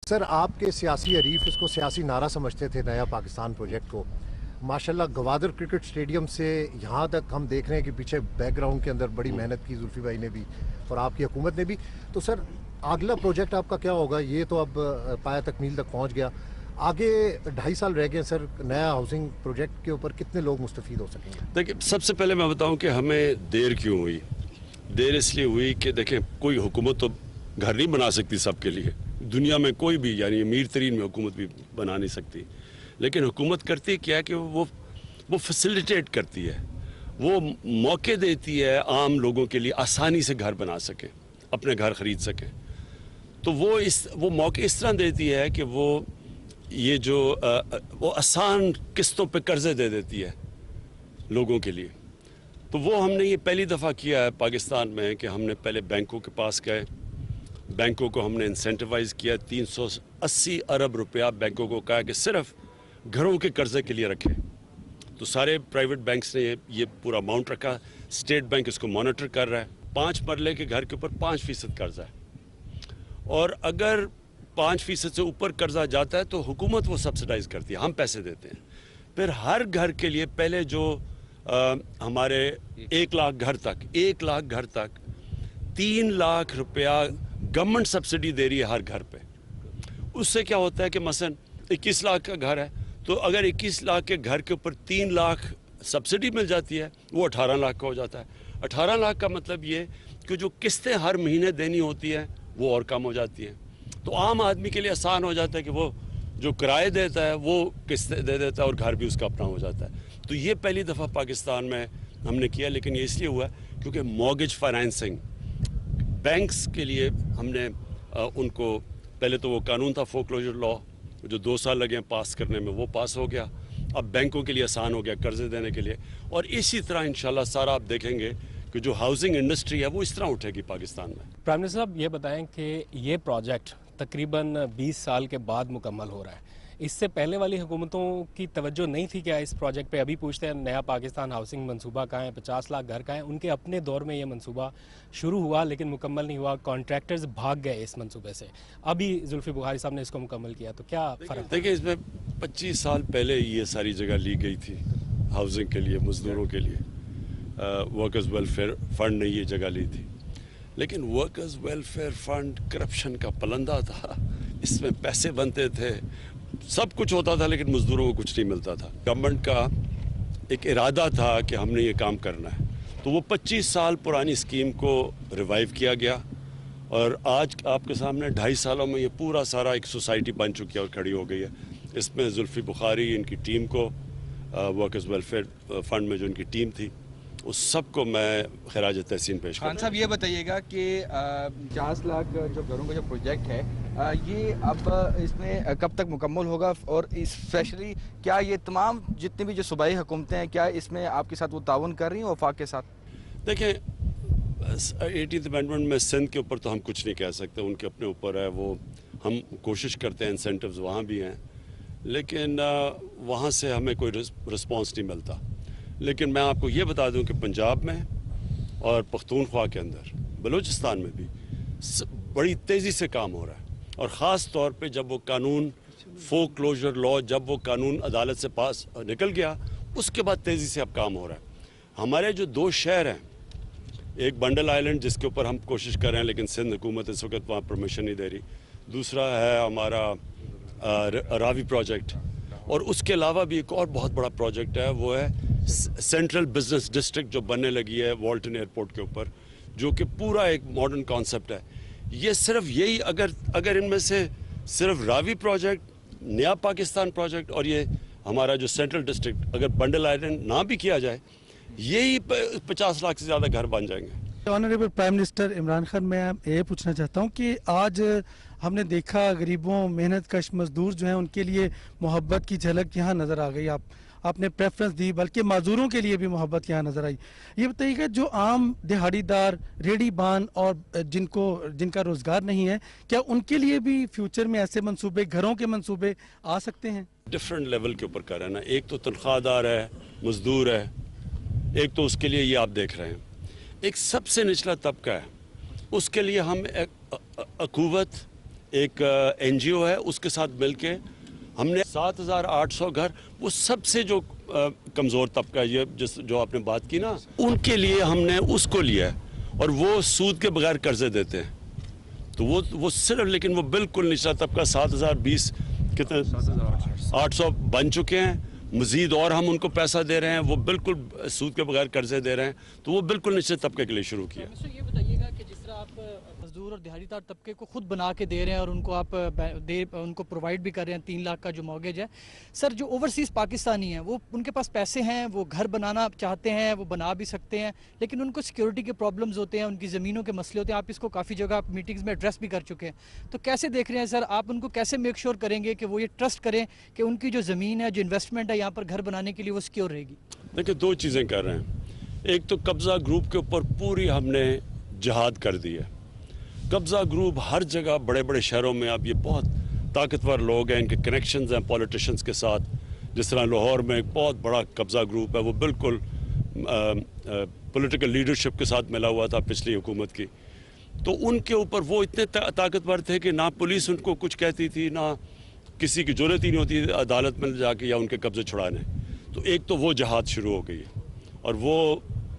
سر آپ کے سیاسی حریف اس کو سیاسی نعرہ سمجھتے تھے نیا پاکستان پروجیکٹ کو. ماشاءاللہ گوادر کرکٹ سٹیڈیم سے یہاں تک ہم دیکھ رہے ہیں کہ پیچھے بیک گراؤنڈ کے اندر بڑی محنت کی زلفی بھائی نے بھی اور آپ کی حکومت نے بھی. تو سر اگلا پروجیکٹ آپ کا کیا ہوگا؟ یہ تو اب پایہ تکمیل تک پہنچ گیا, آگے 2.5 سال رہ گئے سر. نیا ہاؤسنگ پروجیکٹ کے اوپر کتنے لوگ مستفید ہو سکیں گے؟ دیکھیں, سب سے پہلے میں بتاؤں کہ ہمیں دیر کیوں ہوئی. دیر اس لیے ہوئی کہ دیکھیں کوئی حکومت تو گھر نہیں بنا سکتی سب کے لیے. دنیا میں کوئی بھی یعنی امیر ترین میں حکومت بھی بنا نہیں سکتی. لیکن حکومت کرتی کیا ہے کہ وہ فیسیلیٹیٹ کرتی ہے, وہ موقع دیتی ہے عام لوگوں کے لیے آسانی سے گھر بنا سکیں, اپنے گھر خرید سکیں. تو وہ موقع اس طرح دیتی ہے کہ وہ یہ جو وہ آسان قسطوں پہ قرضے دے دیتی ہے لوگوں کے لیے. تو وہ ہم نے یہ پہلی دفعہ کیا ہے پاکستان میں کہ ہم نے پہلے بینکوں کے پاس گئے, بینکوں کو ہم نے انسینٹیوائز کیا. 380 ارب روپیہ بینکوں کو کہا کہ صرف گھروں کے قرضے کے لیے رکھیں. تو سارے پرائیویٹ بینکس نے یہ پورا اماؤنٹ رکھا. اسٹیٹ بینک اس کو مانیٹر کر رہا ہے. 5 مرلے کے گھر کے اوپر 5% قرضہ ہے, اور اگر 5% سے اوپر قرضہ جاتا ہے تو حکومت وہ سبسڈائز کرتی ہے, ہم پیسے دیتے ہیں. پھر ہر گھر کے لیے پہلے جو ہمارے 1 لاکھ گھر تک 3 لاکھ روپیہ گورنمنٹ سبسڈی دے رہی ہے ہر گھر پہ. اس سے کیا ہوتا ہے کہ مثلا 21 لاکھ کا گھر ہے تو اگر 21 لاکھ کے گھر کے اوپر 3 لاکھ سبسڈی مل جاتی ہے وہ 18 لاکھ کا ہو جاتا ہے. 18 لاکھ کا مطلب یہ کہ جو قسطیں ہر مہینے دینی ہوتی ہیں وہ اور کم ہو جاتی ہیں. تو عام آدمی کے لیے آسان ہو جاتا ہے کہ وہ جو کرائے دیتا ہے وہ قسطیں دے دیتا ہے اور گھر بھی اس کا اپنا ہو جاتا ہے. تو یہ پہلی دفعہ پاکستان میں ہم نے کیا. لیکن یہ اس لیے ہوا کیونکہ مورگیج فائنینسنگ بینکس کے لیے ہم نے ان کو پہلے تو وہ قانون تھا فور کلوجر لا جو 2 سال لگے ہیں پاس کرنے میں, وہ پاس ہو گیا. اب بینکوں کے لیے آسان ہو گیا قرضے دینے کے لیے. اور اسی طرح انشاءاللہ سارا آپ دیکھیں گے کہ جو ہاؤسنگ انڈسٹری ہے وہ اس طرح اٹھے گی پاکستان میں. پرائم منسٹر صاحب یہ بتائیں کہ یہ پروجیکٹ تقریباً 20 سال کے بعد مکمل ہو رہا ہے. اس سے پہلے والی حکومتوں کی توجہ نہیں تھی کیا اس پروجیکٹ پہ؟ ابھی پوچھتے ہیں نیا پاکستان ہاؤسنگ منصوبہ کہاں ہے, 50 لاکھ گھر کہاں ہیں. ان کے اپنے دور میں یہ منصوبہ شروع ہوا لیکن مکمل نہیں ہوا, کانٹریکٹرز بھاگ گئے اس منصوبے سے. ابھی زلفی بخاری صاحب نے اس کو مکمل کیا, تو کیا فرق؟ دیکھیں اس میں 25 سال پہلے یہ ساری جگہ لی گئی تھی ہاؤسنگ کے لیے, مزدوروں کے لیے. ورکرز ویلفیئر فنڈ نے یہ جگہ لی تھی. لیکن ورکرز ویلفیئر فنڈ کرپشن کا پلندہ تھا. اس میں پیسے بنتے تھے, سب کچھ ہوتا تھا لیکن مزدوروں کو کچھ نہیں ملتا تھا. گورنمنٹ کا ایک ارادہ تھا کہ ہم نے یہ کام کرنا ہے, تو وہ 25 سال پرانی اسکیم کو ریوائیو کیا گیا. اور آج آپ کے سامنے 2.5 سالوں میں یہ پورا سارا ایک سوسائٹی بن چکی ہے اور کھڑی ہو گئی ہے. اس میں زلفی بخاری ان کی ٹیم کو, ورکرز ویلفیئر فنڈ میں جو ان کی ٹیم تھی, اس سب کو میں خراج تحسین پیش کرتا ہوں. خان صاحب یہ بتائیے گا کہ 50 لاکھ جو گھروں کا جو پروجیکٹ ہے یہ اب اس میں کب تک مکمل ہوگا, اور اسپیشلی کیا یہ تمام جتنی بھی جو صوبائی حکومتیں ہیں کیا اس میں آپ کے ساتھ وہ تعاون کر رہی ہیں وفاق کے ساتھ؟ دیکھیں 18th امینڈمنٹ میں سندھ کے اوپر تو ہم کچھ نہیں کہہ سکتے, ان کے اپنے اوپر ہے. وہ ہم کوشش کرتے ہیں, انسینٹیوز وہاں بھی ہیں لیکن وہاں سے ہمیں کوئی رسپانس نہیں ملتا. لیکن میں آپ کو یہ بتا دوں کہ پنجاب میں اور پختونخوا کے اندر, بلوچستان میں بھی بڑی تیزی سے کام ہو رہا ہے. اور خاص طور پہ جب وہ قانون فور کلوجر لا جب وہ قانون عدالت سے پاس نکل گیا اس کے بعد تیزی سے اب کام ہو رہا ہے. ہمارے جو 2 شہر ہیں, ایک بنڈل آئلینڈ جس کے اوپر ہم کوشش کر رہے ہیں لیکن سندھ حکومت اس وقت وہاں پرمیشن نہیں دے رہی, دوسرا ہے ہمارا راوی پروجیکٹ, اور اس کے علاوہ بھی ایک اور بہت بڑا پروجیکٹ ہے, وہ ہے سینٹرل بزنس ڈسٹرکٹ جو بننے لگی ہے والٹن ایئرپورٹ کے اوپر, جو کہ پورا ایک ماڈرن کانسیپٹ ہے. یہ صرف یہی اگر ان میں سے صرف راوی پروجیکٹ, نیا پاکستان پروجیکٹ اور یہ ہمارا جو سینٹرل ڈسٹرکٹ اگر بنڈل آئلینڈ نہ بھی کیا جائے, یہی 50 لاکھ سے زیادہ گھر بن جائیں گے. Honourable prime minister Imran Khan, میں یہ پوچھنا چاہتا ہوں کہ آج ہم نے دیکھا غریبوں, محنت کش مزدور جو ہیں ان کے لیے محبت کی جھلک یہاں نظر آ گئی. آپ نے پریفرنس دی, بلکہ معذوروں کے لیے بھی محبت یہاں نظر آئی. یہ بتائیے گا جو عام دہاڑی دار, ریڑھی بان اور جن کا روزگار نہیں ہے, کیا ان کے لیے بھی فیوچر میں ایسے منصوبے, گھروں کے منصوبے آ سکتے ہیں؟ ڈفرینٹ لیول کے اوپر کر رہے ہیں نا. ایک تو تنخواہ دار ہے, مزدور ہے, ایک تو اس کے لیے یہ آپ دیکھ رہے ہیں. ایک سب سے نچلا طبقہ ہے, اس کے لیے ہم اخوت, ایک NGO ہے, اس کے ساتھ مل کے ہم نے 7,800 گھر, وہ سب سے جو کمزور طبقہ ہے, یہ جو آپ نے بات کی نا, ان کے لیے ہم نے اس کو لیا ہے, اور وہ سود کے بغیر قرضے دیتے ہیں. تو وہ صرف, لیکن وہ بالکل نچلا طبقہ 7,020 کتنے 800 بن چکے ہیں. مزید اور ہم ان کو پیسہ دے رہے ہیں, وہ بالکل سود کے بغیر قرضے دے رہے ہیں. تو وہ بالکل نچلے طبقے کے لیے شروع کیا. یہ بتائیے گا کہ جس طرح آپ مزدور اور دیہاڑی دار طبقے کو خود بنا کے دے رہے ہیں اور ان کو آپ ان کو پرووائڈ بھی کر رہے ہیں 3 لاکھ کا جو موگیج ہے, سر جو اوورسیز پاکستانی ہیں وہ ان کے پاس پیسے ہیں, وہ گھر بنانا چاہتے ہیں, وہ بنا بھی سکتے ہیں, لیکن ان کو سیکیورٹی کے پرابلمز ہوتے ہیں, ان کی زمینوں کے مسئلے ہوتے ہیں. آپ اس کو کافی جگہ میٹنگز میں ایڈریس بھی کر چکے ہیں. تو کیسے دیکھ رہے ہیں سر, آپ ان کو کیسے میک شور کریں گے کہ وہ یہ ٹرسٹ کریں کہ ان کی جو زمین ہے, جو انویسٹمنٹ ہے یہاں پر گھر بنانے کے لیے, وہ سیکیور رہے گی؟ دیکھیں 2 چیزیں کر رہے ہیں. ایک تو قبضہ گروپ کے اوپر پوری ہم نے جہاد کر دی ہے. قبضہ گروپ ہر جگہ بڑے بڑے شہروں میں, اب یہ بہت طاقتور لوگ ہیں, ان کے کنیکشنز ہیں پولیٹیشنز کے ساتھ. جس طرح لاہور میں ایک بہت بڑا قبضہ گروپ ہے, وہ بالکل پولیٹیکل لیڈرشپ کے ساتھ ملا ہوا تھا پچھلی حکومت کی. تو ان کے اوپر وہ اتنے طاقتور تھے کہ نہ پولیس ان کو کچھ کہتی تھی, نہ کسی کی ضرورت ہی نہیں ہوتی عدالت میں جا کے یا ان کے قبضے چھڑانے. تو ایک تو وہ جہاد شروع ہو گئی ہے, اور وہ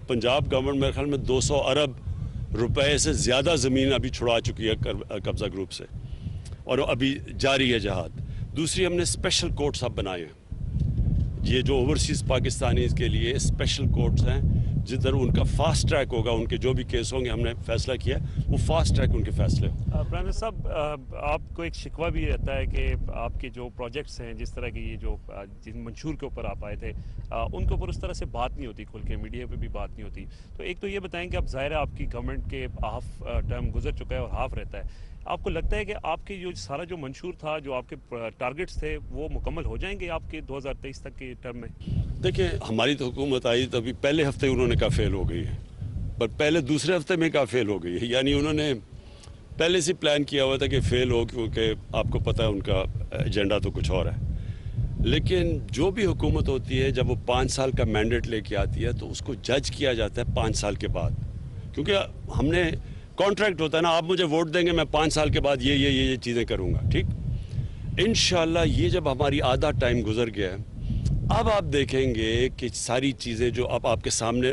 پنجاب گورنمنٹ میرے خیال میں 200 ارب روپے سے زیادہ زمین ابھی چھڑا چکی ہے قبضہ گروپ سے, اور ابھی جاری ہے جہاد. دوسری, ہم نے اسپیشل کورٹس اب بنائے ہیں. یہ جو اوورسیز پاکستانیز کے لیے اسپیشل کورٹس ہیں, جدھر ان کا فاسٹ ٹریک ہوگا, ان کے جو بھی کیس ہوں گے, ہم نے فیصلہ کیا وہ فاسٹ ٹریک ان کے فیصلے ہوں. پرائم منسٹر صاحب, آپ کو ایک شکوہ بھی رہتا ہے کہ آپ کے جو پروجیکٹس ہیں, جس طرح کی یہ جو جن منشور کے اوپر آپ آئے تھے, ان کے اوپر اس طرح سے بات نہیں ہوتی, کھل کے میڈیا پہ بھی بات نہیں ہوتی. تو ایک تو یہ بتائیں کہ اب ظاہر ہے آپ کی گورنمنٹ کے ہاف ٹرم گزر چکا ہے اور ہاف رہتا ہے, آپ کو لگتا ہے کہ آپ کے جو سارا جو منشور تھا, جو آپ کے ٹارگٹس تھے, وہ مکمل ہو جائیں گے آپ کے 2023 تک کے ٹرم میں؟ دیکھیں, ہماری تو حکومت آئی تو ابھی پہلے ہفتے انہوں نے کہا فیل ہو گئی ہے, پر پہلے دوسرے ہفتے میں کہا فیل ہو گئی ہے. یعنی انہوں نے پہلے سے پلان کیا ہوا تھا کہ فیل ہو, کیونکہ آپ کو پتہ ہے ان کا ایجنڈا تو کچھ اور ہے. لیکن جو بھی حکومت ہوتی ہے, جب وہ 5 سال کا مینڈیٹ لے کے آتی ہے, تو اس کو جج کیا جاتا ہے 5 سال کے بعد. کیونکہ ہم نے کانٹریکٹ ہوتا ہے نا, آپ مجھے ووٹ دیں گے, میں 5 سال کے بعد یہ چیزیں کروں گا, ٹھیک. انشاءاللہ یہ جب ہماری آدھا ٹائم گزر گیا ہے, اب آپ دیکھیں گے کہ ساری چیزیں جو اب آپ کے سامنے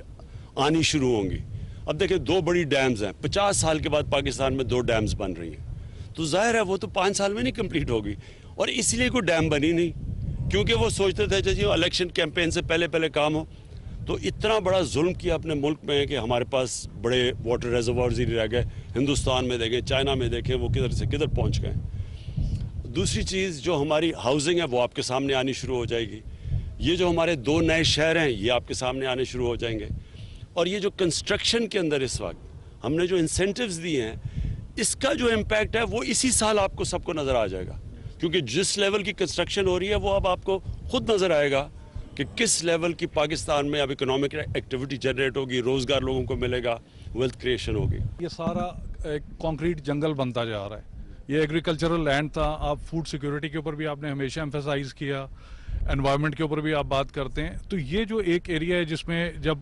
آنی شروع ہوں گی. اب دیکھیں 2 بڑی ڈیمز ہیں, 50 سال کے بعد پاکستان میں 2 ڈیمز بن رہی ہیں. تو ظاہر ہے وہ تو 5 سال میں نہیں کمپلیٹ ہوگی, اور اس لیے کوئی ڈیم بنی نہیں, کیونکہ وہ سوچتے تھے جی الیکشن کیمپین سے پہلے کام ہو. تو اتنا بڑا ظلم کیا اپنے ملک میں کہ ہمارے پاس بڑے واٹر ریزروارز ہی رہ گئے. ہندوستان میں دیکھیں, چائنا میں دیکھیں, وہ کدھر سے کدھر پہنچ گئے. دوسری چیز جو ہماری ہاؤسنگ ہے, وہ آپ کے سامنے آنی شروع ہو جائے گی. یہ جو ہمارے 2 نئے شہر ہیں, یہ آپ کے سامنے آنے شروع ہو جائیں گے. اور یہ جو کنسٹرکشن کے اندر اس وقت ہم نے جو انسینٹیوز دیے ہیں, اس کا جو امپیکٹ ہے وہ اسی سال آپ کو سب کو نظر آ جائے گا. کیونکہ جس لیول کی کنسٹرکشن ہو رہی ہے, وہ اب آپ کو خود نظر آئے گا کہ کس لیول کی پاکستان میں اب اکنامک ایکٹیویٹی جنریٹ ہوگی, روزگار لوگوں کو ملے گا, ویلتھ کریشن ہوگی. یہ سارا ایک کانکریٹ جنگل بنتا جا رہا ہے. یہ ایگریکلچرل لینڈ تھا. آپ فوڈ سیکیورٹی کے اوپر بھی آپ نے ہمیشہ ایمفیسائز کیا, انوائرمنٹ کے اوپر بھی آپ بات کرتے ہیں. تو یہ جو ایک ایریا ہے جس میں جب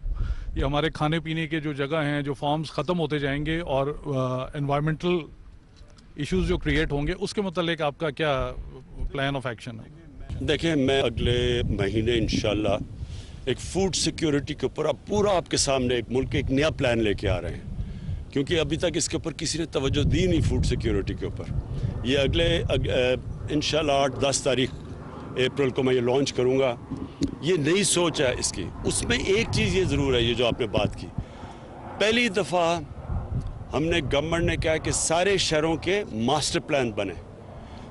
یہ ہمارے کھانے پینے کے جو جگہ ہیں, جو فارمز ختم ہوتے جائیں گے اور انوائرمنٹل ایشوز جو کریٹ ہوں گے, اس کے متعلق آپ کا کیا پلان آف ایکشن ہے؟ دیکھیں, میں اگلے مہینے انشاءاللہ ایک فوڈ سیکیورٹی کے اوپر اب پورا آپ کے سامنے ایک ملک ایک نیا پلان لے کے آ رہے ہیں, کیونکہ ابھی تک اس کے اوپر کسی نے توجہ دی نہیں فوڈ سیکیورٹی کے اوپر. یہ اگلے انشاءاللہ 8-10 تاریخ اپریل کو میں یہ لانچ کروں گا. یہ نئی سوچ ہے اس کی. اس میں ایک چیز یہ ضرور ہے, یہ جو آپ نے بات کی, پہلی دفعہ ہم نے گورنمنٹ نے کہا کہ سارے شہروں کے ماسٹر پلان بنے.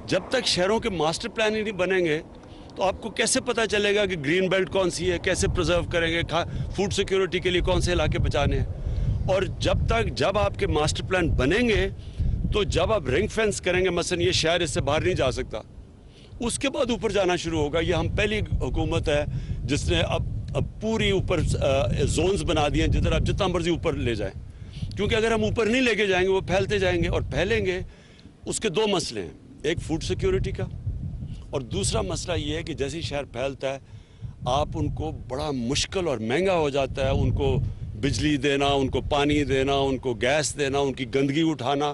جب تک شہروں کے ماسٹر پلان ہی نہیں بنیں گے, تو آپ کو کیسے پتہ چلے گا کہ گرین بیلٹ کون سی ہے, کیسے پرزرو کریں گے, فوڈ سیکیورٹی کے لیے کون سے علاقے بچانے ہیں. اور جب آپ کے ماسٹر پلان بنیں گے, تو جب آپ رنگ فینس کریں گے, مثلا یہ شہر اس سے باہر نہیں جا سکتا, اس کے بعد اوپر جانا شروع ہوگا. یہ ہم پہلی حکومت ہے جس نے اب پوری اوپر زونز بنا دیے ہیں, جدھر آپ جتنا مرضی اوپر لے جائیں. کیونکہ اگر ہم اوپر نہیں لے کے جائیں گے, وہ پھیلتے جائیں گے, اور پھیلیں گے. اس کے 2 مسئلے ہیں, ایک فوڈ سیکیورٹی کا, اور دوسرا مسئلہ یہ ہے کہ جیسے ہی شہر پھیلتا ہے, آپ ان کو بڑا مشکل اور مہنگا ہو جاتا ہے ان کو بجلی دینا, ان کو پانی دینا, ان کو گیس دینا, ان کی گندگی اٹھانا.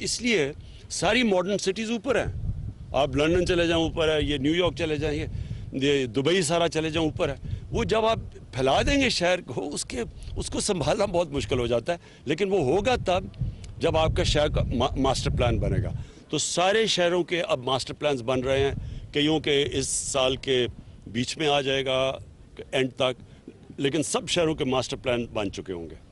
اس لیے ساری ماڈرن سٹیز اوپر ہیں. آپ لندن چلے جائیں اوپر ہے, یہ نیو یارک چلے جائیں, یہ دبئی سارا چلے جائیں اوپر ہے. وہ جب آپ پھیلا دیں گے شہر کو, اس کو سنبھالنا بہت مشکل ہو جاتا ہے. لیکن وہ ہوگا تب جب آپ کا شہر کا ماسٹر پلان بنے گا. تو سارے شہروں کے اب ماسٹر پلانز بن رہے ہیں, کئیوں کے اس سال کے بیچ میں آ جائے گا اینڈ تک, لیکن سب شہروں کے ماسٹر پلان بن چکے ہوں گے.